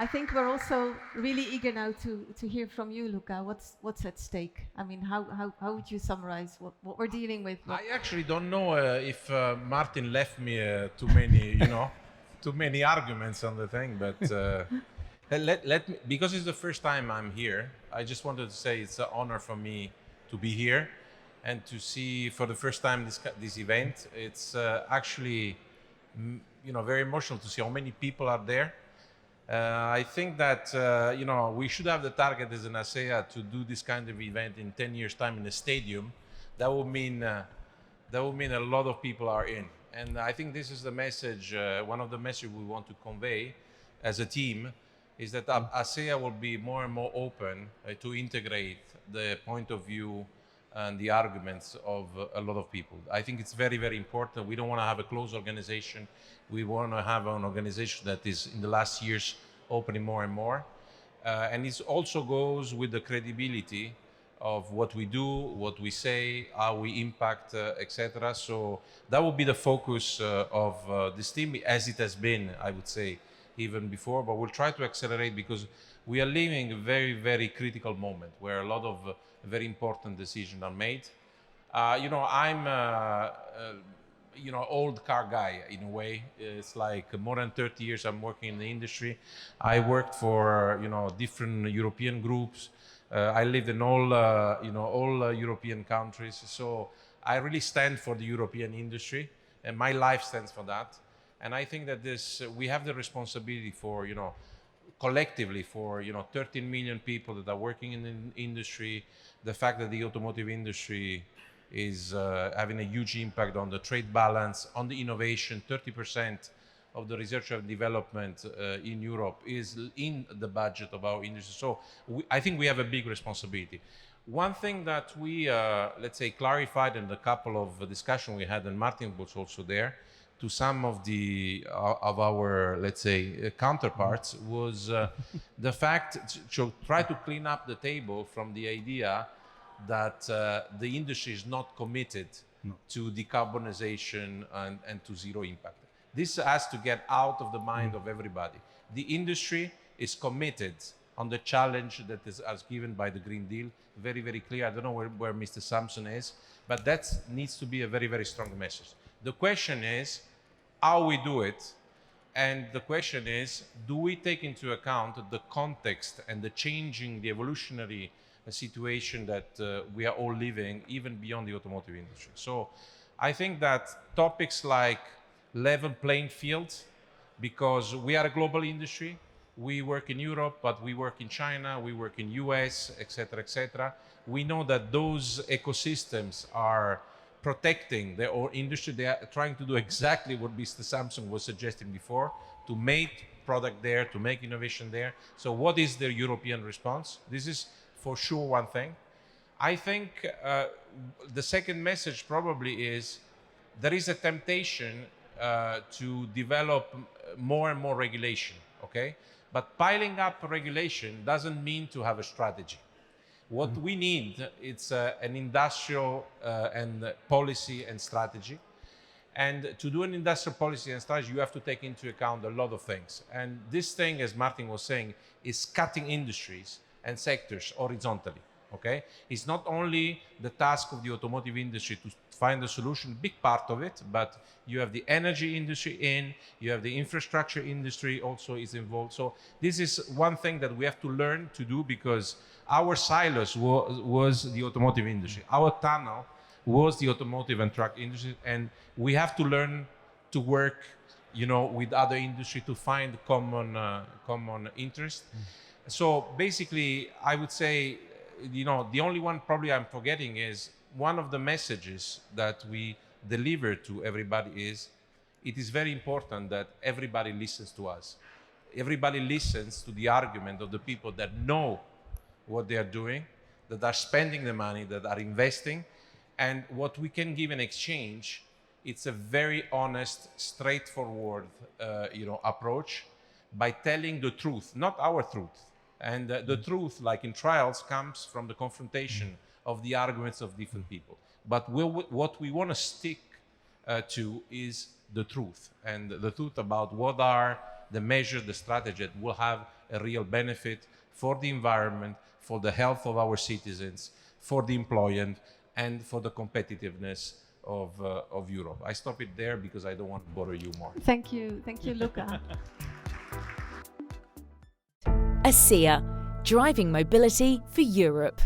I think we're also really eager now to hear from you, Luca. What's at stake? I mean, how would you summarize what we're dealing with? I actually don't know if Martin left me too many, too many arguments on the thing, but let me, because it's the first time I'm here, I just wanted to say it's an honor for me to be here and to see for the first time this event. It's actually, very emotional to see how many people are there. I think that we should have the target as an ACEA to do this kind of event in 10 years' time in a stadium. That would mean a lot of people are in, and I think this is the message. One of the messages we want to convey as a team is that ACEA will be more and more open to integrate the point of view and the arguments of a lot of people. I think it's very, very important. We don't want to have a closed organization. We want to have an organization that is, in the last years, opening more and more. And it also goes with the credibility of what we do, what we say, how we impact, etc. So that will be the focus of this team, as it has been, I would say, even before. But we'll try to accelerate because we are living a very, very critical moment where a lot of very important decisions are made. I'm old car guy in a way. It's like more than 30 years I'm working in the industry. I worked for different European groups. I lived in all European countries. So I really stand for the European industry, and my life stands for that. And I think that we have the responsibility for collectively for 13 million people that are working in the industry. The fact that the automotive industry is having a huge impact on the trade balance, on the innovation. 30% of the research and development in Europe is in the budget of our industry. So I think we have a big responsibility. One thing that we, let's say, clarified in the couple of discussions we had, and Martin was also there, to some of our, let's say, counterparts, was the fact to try to clean up the table from the idea that the industry is not committed to decarbonization and to zero impact. This has to get out of the mind of everybody. The industry is committed on the challenge that is as given by the Green Deal. Very, very clear. I don't know where Mr. Sampson is, but that needs to be a very, very strong message. The question is how we do it. And the question is, do we take into account the context and the changing, the evolutionary situation that we are all living, even beyond the automotive industry? So I think that topics like level playing field, because we are a global industry, we work in Europe, but we work in China, we work in US, etc., etc. We know that those ecosystems are protecting their own industry. They are trying to do exactly what Mr. Sampson was suggesting before, to make product there, to make innovation there. So what is the European response? This is for sure one thing. I think the second message probably is there is a temptation to develop more and more regulation, okay? But piling up regulation doesn't mean to have a strategy. What we need is an industrial and policy and strategy. And to do an industrial policy and strategy, you have to take into account a lot of things. And this thing, as Martin was saying, is cutting industries and sectors horizontally. Okay, it's not only the task of the automotive industry to find a solution, big part of it, but you have the energy industry you have the infrastructure industry also is involved. So this is one thing that we have to learn to do, because our silos was the automotive industry. Our tunnel was the automotive and truck industry, and we have to learn to work, with other industry to find common interest. So basically, I would say, the only one probably I'm forgetting is one of the messages that we deliver to everybody is, it is very important that everybody listens to us. Everybody listens to the argument of the people that know what they are doing, that are spending the money, that are investing. And what we can give in exchange, it's a very honest, straightforward, approach by telling the truth, not our truth. And the truth, like in trials, comes from the confrontation of the arguments of different people. But what we want to stick to is the truth, and the truth about what are the measures, the strategy that will have a real benefit for the environment, for the health of our citizens, for the employment, and for the competitiveness of Europe. I stop it there because I don't want to bother you more. Thank you, Luca. ACEA, driving mobility for Europe.